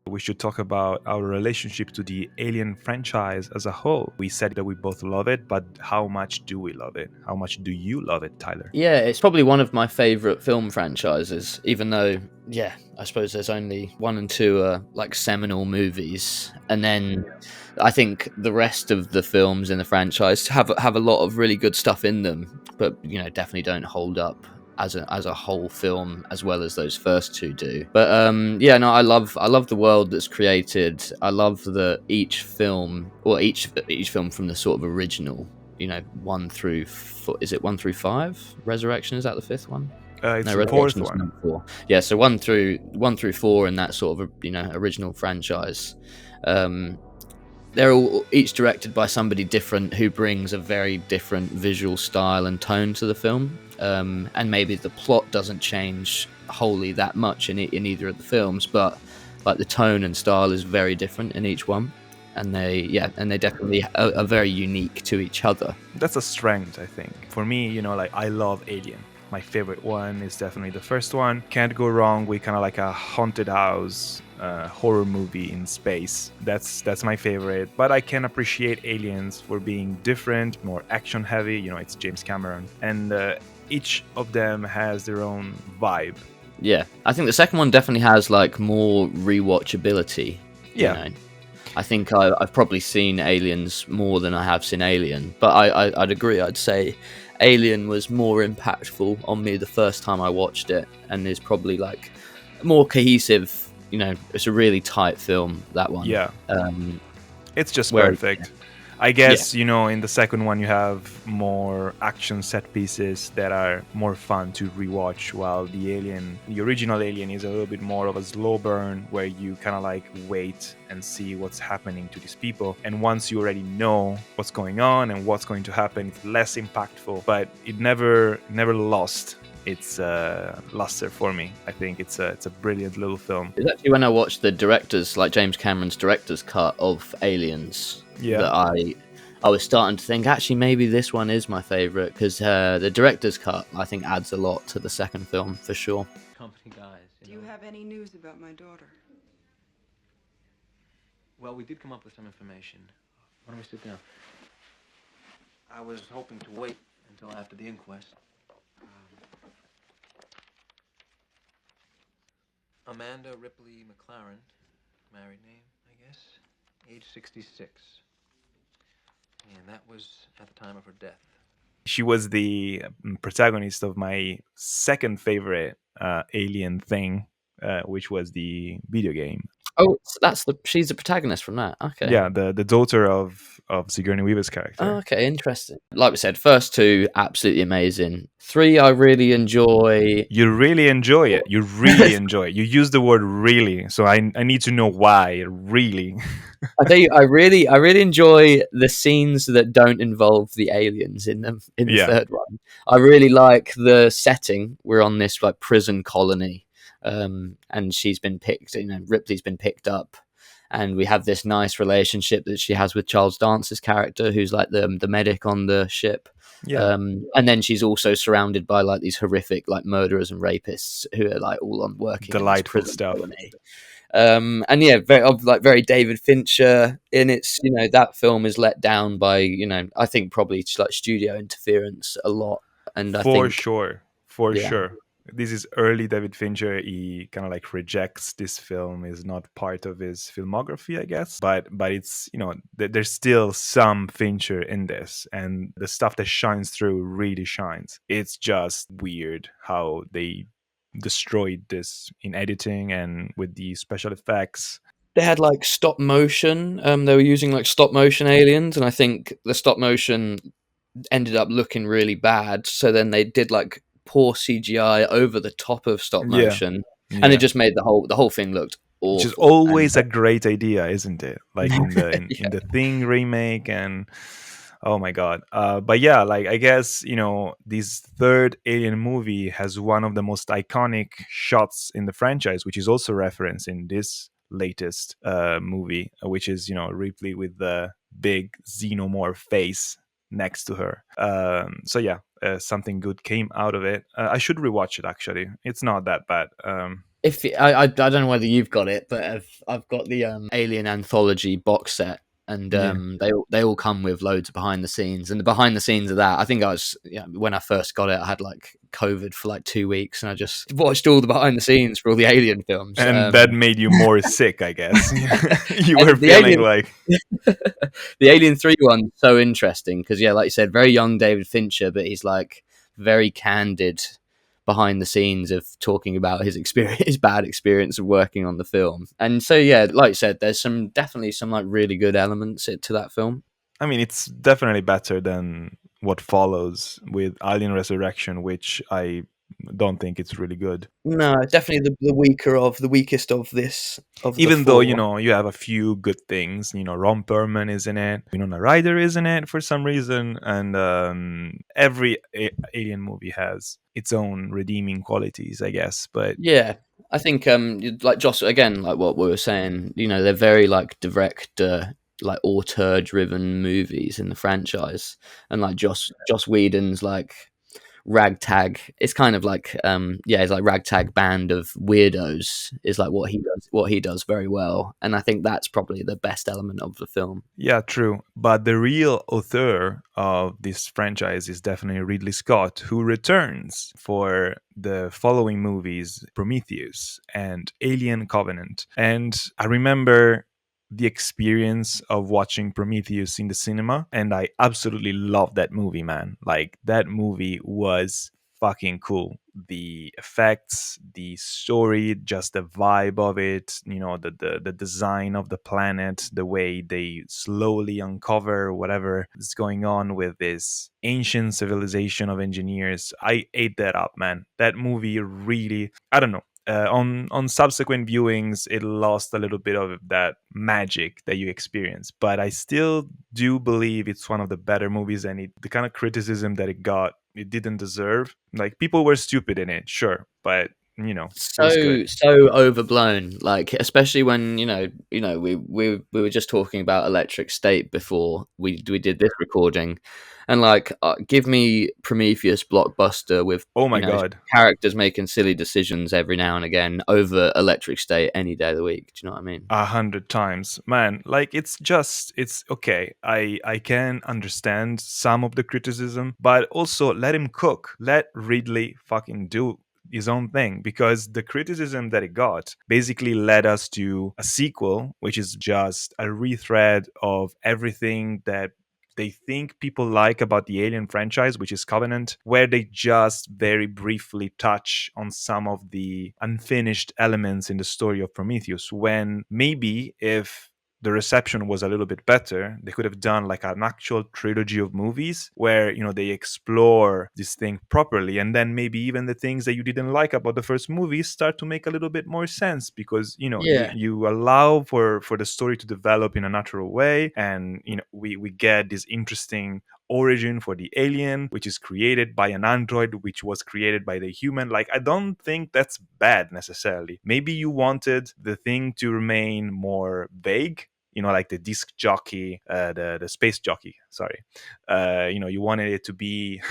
We should talk about our relationship to the Alien franchise as a whole. We said that we both love it, but how much do we love it? How much do you love it, Tyler? Yeah, it's probably one of my favourite film franchises, even though, yeah, I suppose there's only one and two like seminal movies. And then I think the rest of the films in the franchise have a lot of really good stuff in them, but, definitely don't hold up as a whole film as well as those first two do. But yeah, no, I love the world that's created. I love that each film, or each film from the sort of original, one through is it 1 through 5? Resurrection, is that the fifth one? It's No, the fourth Resurrection is one. number 4. Yeah, so 1 through 4 in that sort of original franchise. Um, they're all each directed by somebody different who brings a very different visual style and tone to the film. And maybe the plot doesn't change wholly that much in either of the films, but like the tone and style is very different in each one, and they definitely are very unique to each other. That's a strength, I think. For me, like I love Alien. My favorite one is definitely the first one. Can't go wrong with kind of like a haunted house horror movie in space. That's my favorite. But I can appreciate Aliens for being different, more action heavy. It's James Cameron, and each of them has their own vibe. Yeah, I think the second one definitely has like more rewatchability. Yeah. I think I've probably seen Aliens more than I have seen Alien, but I'd agree. I'd say Alien was more impactful on me the first time I watched it, and is probably like more cohesive. It's a really tight film, that one. Yeah. It's just where- perfect. I guess, in the second one you have more action set pieces that are more fun to rewatch, while the original Alien is a little bit more of a slow burn where you kind of like wait and see what's happening to these people. And once you already know what's going on and what's going to happen, it's less impactful, but it never lost its luster for me. I think it's a brilliant little film. It's actually when I watched the director's, like James Cameron's director's cut of Aliens, that I was starting to think actually maybe this one is my favorite, because the director's cut I think adds a lot to the second film for sure. Company guys. Do you have any news about my daughter? Well, we did come up with some information. Why don't we sit down? I was hoping to wait until after the inquest. Amanda Ripley McLaren, married name, I guess, age 66. And that was at the time of her death. She was the protagonist of my second favorite Alien thing, which was the video game. Oh, she's the protagonist from that. Okay. Yeah, the daughter of Sigourney Weaver's character. Oh, okay, interesting. Like we said, first two absolutely amazing. 3 I really enjoy. You really enjoy it. You really enjoy it. You use the word "really," so I need to know why. Really. I tell you, I really enjoy the scenes that don't involve the aliens in them. In the third one, I really like the setting. We're on this like prison colony, and she's been picked. Ripley's been picked up, and we have this nice relationship that she has with Charles Dance's character, who's like the medic on the ship. Yeah. And then she's also surrounded by like these horrific like murderers and rapists who are like all on working. Delightful stuff. Colony. And yeah, very David Fincher in its, that film is let down by, I think probably like studio interference a lot. And For sure. This is early David Fincher. He kind of like rejects this film, is not part of his filmography, I guess. But it's, there's still some Fincher in this, and the stuff that shines through really shines. It's just weird how they destroyed this in editing and with the special effects. They had like stop motion. They were using like stop motion aliens, and I think the stop motion ended up looking really bad. So then they did like poor CGI over the top of stop motion, and it just made the whole thing looked awful. Which is always a great idea, isn't it? Like in the Thing remake, and oh my god. But yeah, like I guess this third Alien movie has one of the most iconic shots in the franchise, which is also referenced in this latest movie, which is Ripley with the big xenomorph face next to her. So yeah, something good came out of it. I should rewatch it, actually. It's not that bad. if I don't know whether you've got it, but I've got the Alien Anthology box set, and Yeah. they all come with loads of behind the scenes. And the behind the scenes of that, I think when I first got it, I had like COVID for like 2 weeks, and I just watched all the behind the scenes for all the Alien films. And that made you more sick, I guess. You were and the feeling Alien, like the Alien 3 one's so interesting because, yeah, like you said, very young David Fincher, but he's like very candid behind the scenes of talking about his experience, his bad experience of working on the film. And so, yeah, like you said, there's definitely some like really good elements to that film. I mean, it's definitely better than what follows with Alien Resurrection, which I don't think it's really good. No, definitely the weakest of this of the Even though, four. you have a few good things. Ron Perlman is in it, Winona Ryder is in it for some reason, and every Alien movie has its own redeeming qualities, I guess. But Yeah, I think like Joss, again, like what we were saying, they're very like direct, like auteur driven movies in the franchise, and like Joss Whedon's like ragtag, it's kind of like it's like ragtag band of weirdos is like what he does very well, and I think that's probably the best element of the film. yeah, true. But the real author of this franchise is definitely Ridley Scott, who returns for the following movies, Prometheus and Alien Covenant. And I remember the experience of watching Prometheus in the cinema, and I absolutely loved that movie, man. Like, that movie was fucking cool. The effects, the story, just the vibe of it, the design of the planet, the way they slowly uncover whatever is going on with this ancient civilization of engineers. I ate that up, man. That movie really, I don't know. On subsequent viewings, it lost a little bit of that magic that you experience, but I still do believe it's one of the better movies, and the kind of criticism that it got, it didn't deserve. Like, people were stupid in it, sure, but it was good. So overblown, like especially when we were just talking about Electric State before we did this recording, and like give me Prometheus blockbuster with Oh my god, characters making silly decisions every now and again over Electric State any day of the week. Do you know what I mean? 100 times, man. Like, it's okay. I can understand some of the criticism, but also let him cook. Let Ridley fucking do his own thing, because the criticism that it got basically led us to a sequel, which is just a rethread of everything that they think people like about the Alien franchise, which is Covenant, where they just very briefly touch on some of the unfinished elements in the story of Prometheus. When maybe if the reception was a little bit better, they could have done like an actual trilogy of movies where, they explore this thing properly, and then maybe even the things that you didn't like about the first movie start to make a little bit more sense, because Yeah. you allow for the story to develop in a natural way, and we get this interesting origin for the alien, which is created by an android which was created by the human. Like, I don't think that's bad necessarily. Maybe you wanted the thing to remain more vague, like the disc jockey, the space jockey, sorry. You wanted it to be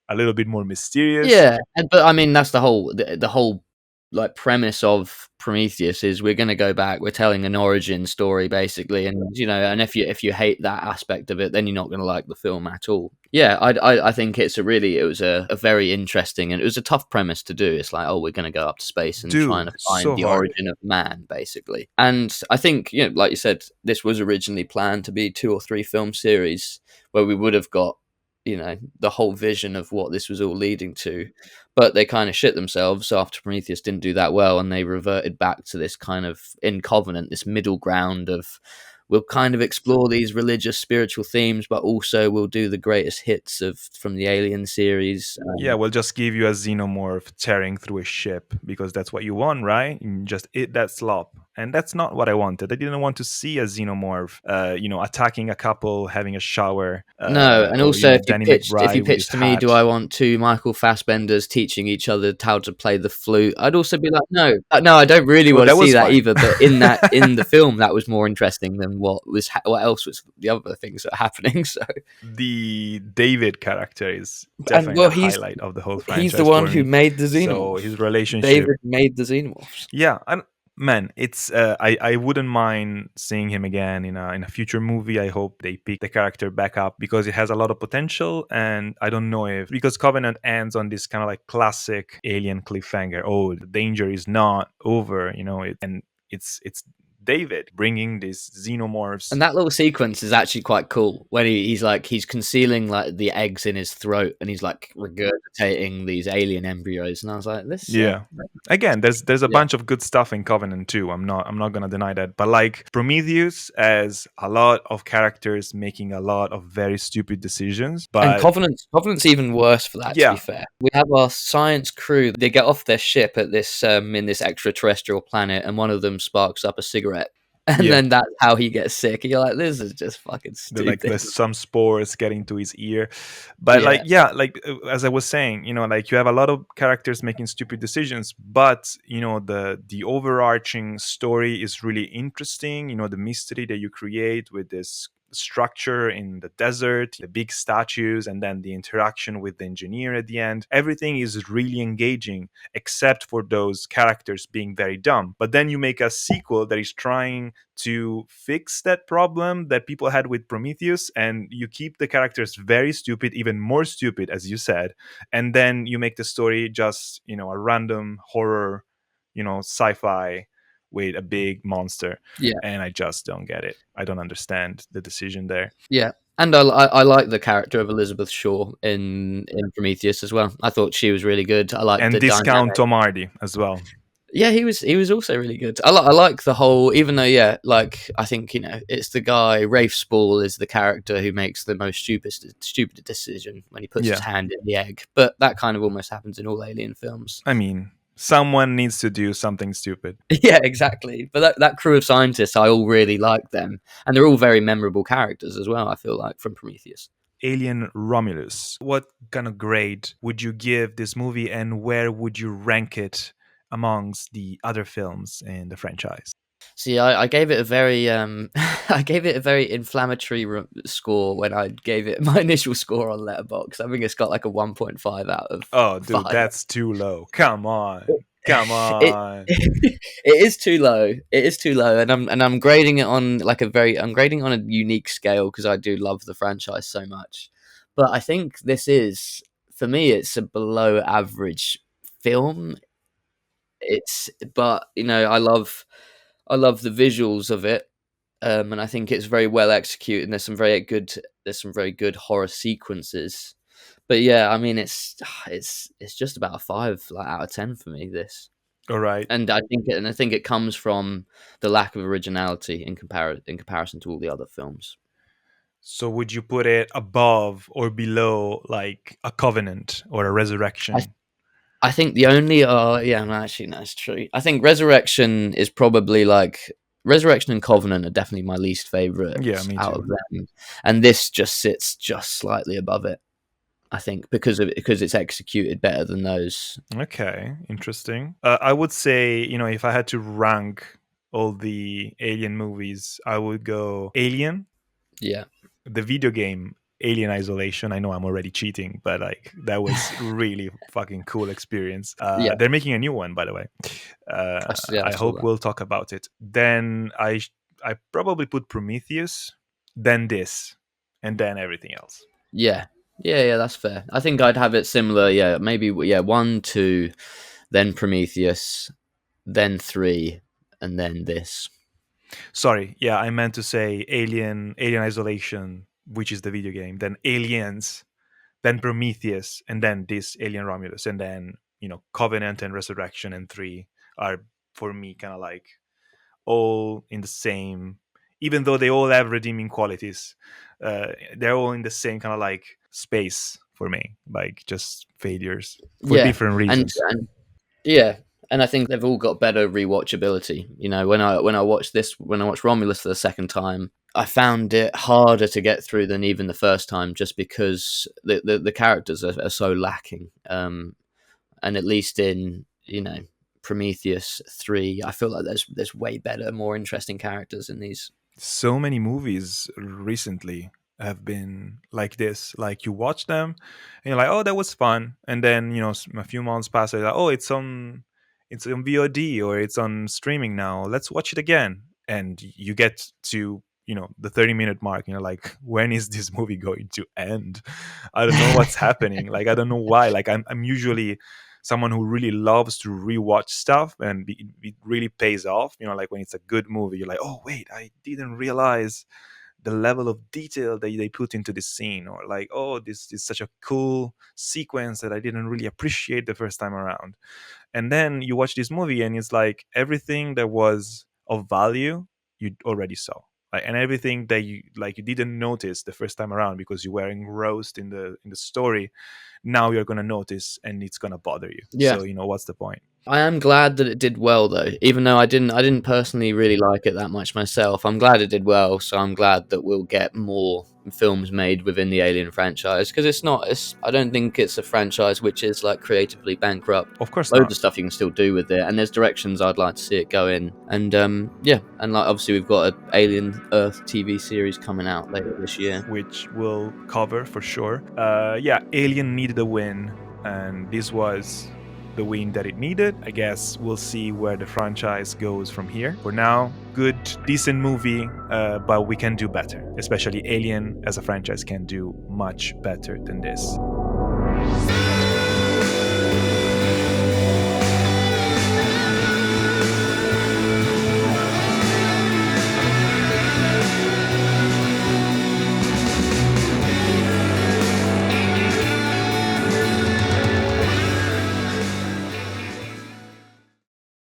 a little bit more mysterious. Yeah, but I mean that's the whole like premise of Prometheus is we're going to go back, we're telling an origin story basically, and and if you hate that aspect of it, then you're not going to like the film at all. Yeah, I think it was a very interesting, and it was a tough premise to do. It's like, oh, we're going to go up to space and trying to Dude, find so the hard. origin of man basically. And I think, like you said, this was originally planned to be 2 or 3 film series where we would have got the whole vision of what this was all leading to, but they kind of shit themselves after Prometheus didn't do that well, and they reverted back to this kind of in Covenant, this middle ground of we'll kind of explore these religious spiritual themes, but also we'll do the greatest hits from the Alien series. Yeah, we'll just give you a xenomorph tearing through a ship because that's what you want, right? You just eat that slop. and that's not what I wanted. I didn't want to see a xenomorph, attacking a couple, having a shower, No, and or also Danny if you McBride with his pitched to me, do hat. I want two Michael Fassbenders teaching each other how to play the flute? I'd also be like, no, no, I don't really Well, want to that see was that fine. either. But in the film, that was more interesting than what else was the other things that are happening. So, The David character is and definitely well, the highlight of the whole he's the franchise one for who me. made the So xenomorph. his relationship, David made the xenomorphs. yeah, and man, it's I wouldn't mind seeing him again in a future movie. I hope they pick the character back up because it has a lot of potential, and I don't know if, because Covenant ends on this kind of like classic Alien cliffhanger. Oh, the danger is not over, and it's David bringing these xenomorphs. And that little sequence is actually quite cool when he's concealing like the eggs in his throat and he's like regurgitating these alien embryos. And I was like, this, Yeah. Again, there's a Yeah. bunch of good stuff in Covenant too. I'm not gonna deny that. But like Prometheus has a lot of characters making a lot of very stupid decisions. And But Covenant's even worse for that. To be yeah, fair, we have our science crew. They get off their ship at this in this extraterrestrial planet, and one of them sparks up a cigarette, and Yeah. then that's how he gets sick. And you're like, this is just fucking like stupid. there's some spores getting to his ear. But as I was saying, like you have a lot of characters making stupid decisions, but the overarching story is really interesting. The mystery that you create with this structure in the desert, the big statues, and then the interaction with the engineer at the end, everything is really engaging except for those characters being very dumb. But then you make a sequel that is trying to fix that problem that people had with Prometheus, and you keep the characters very stupid, even more stupid, as you said, and then you make the story just a random horror, sci-fi with a big monster. Yeah. And I just don't get it. I don't understand the decision there. Yeah. And I like the character of Elizabeth Shaw in Prometheus as well. I thought she was really good. I like And the discount dynamic. Tom Hardy as well. Yeah, he was also really good. I like the whole, even though like I think it's the guy Rafe Spall is the character who makes the most stupid decision when he puts his hand in the egg. But that kind of almost happens in all Alien films. I mean, someone needs to do something stupid. Yeah, exactly. But that crew of scientists, I all really like them, and they're all very memorable characters as well. I feel like from Prometheus. Alien Romulus. What kind of grade would you give this movie, and where would you rank it amongst the other films in the franchise? See, I gave it a very I gave it a very inflammatory score when I gave it my initial score on Letterboxd. I think it's got like a 1.5 out of. Oh, dude, 5. that's too low. Come on. Come on. It is too low. It is too low, and I'm grading it on I'm grading on a unique scale because I do love the franchise so much. But I think this is, for me, it's a below average film. But I love the visuals of it, and I think it's very well executed. And there's some very good horror sequences. But yeah, I mean, it's just about a 5 out of 10 for me. This. All right. And I think it comes from the lack of originality in comparison to all the other films. So would you put it above or below like a Covenant or a Resurrection? I think the only actually no, it's true. I think Resurrection is probably Resurrection and Covenant are definitely my least favorite out of them, and this just sits just slightly above it. I think because it's executed better than those. Okay, interesting. I would say, if I had to rank all the Alien movies, I would go Alien. Yeah. The video game Alien Isolation. I know I'm already cheating, but like that was really fucking cool experience. They're making a new one, by the way. I hope we'll talk about it. Then I probably put Prometheus, then this, and then everything else. Yeah, that's fair. I think I'd have it similar. Yeah, maybe 1, 2, then Prometheus, then 3, and then this. Sorry, yeah, I meant to say Alien Isolation, which is the video game, then Aliens, then Prometheus, and then this Alien Romulus, and then Covenant and Resurrection and 3 are for me kind of like all in the same, even though they all have redeeming qualities. They're all in the same kind of like space for me, like just failures for different reasons. And I think they've all got better rewatchability. You know, when I watched Romulus for the second time, I found it harder to get through than even the first time, just because the characters are so lacking. And at least in, you know, Prometheus 3, I feel like there's way better, more interesting characters in these. So many movies recently have been like this. Like you watch them and you're like, oh, that was fun, and then a few months pass, and you're like, oh, it's on VOD or it's on streaming now. Let's watch it again, and you get to the 30-minute mark, and you're like, when is this movie going to end? I don't know what's happening. Like, I don't know why. Like, I'm usually someone who really loves to rewatch stuff, and it really pays off. Like when it's a good movie, you're like, oh wait, I didn't realize the level of detail that they put into this scene, or like, oh, this is such a cool sequence that I didn't really appreciate the first time around. And then you watch this movie, and it's like everything that was of value you already saw. Like, and everything that you didn't notice the first time around because you were engrossed in the story, now you're gonna notice, and it's gonna bother you. Yeah. So what's the point? I am glad that it did well, though, even though I didn't personally really like it that much myself. I'm glad it did well, so I'm glad that we'll get more films made within the Alien franchise, because I don't think it's a franchise which is like creatively bankrupt. Of course Loads not. of stuff you can still do with it, and there's directions I'd like to see it go in. And yeah, and like obviously we've got an Alien Earth TV series coming out later this year, which we'll cover for sure. Yeah, Alien needed a win, and this was the win that it needed. I guess we'll see where the franchise goes from here. For now, good, decent movie, but we can do better. Especially Alien as a franchise can do much better than this.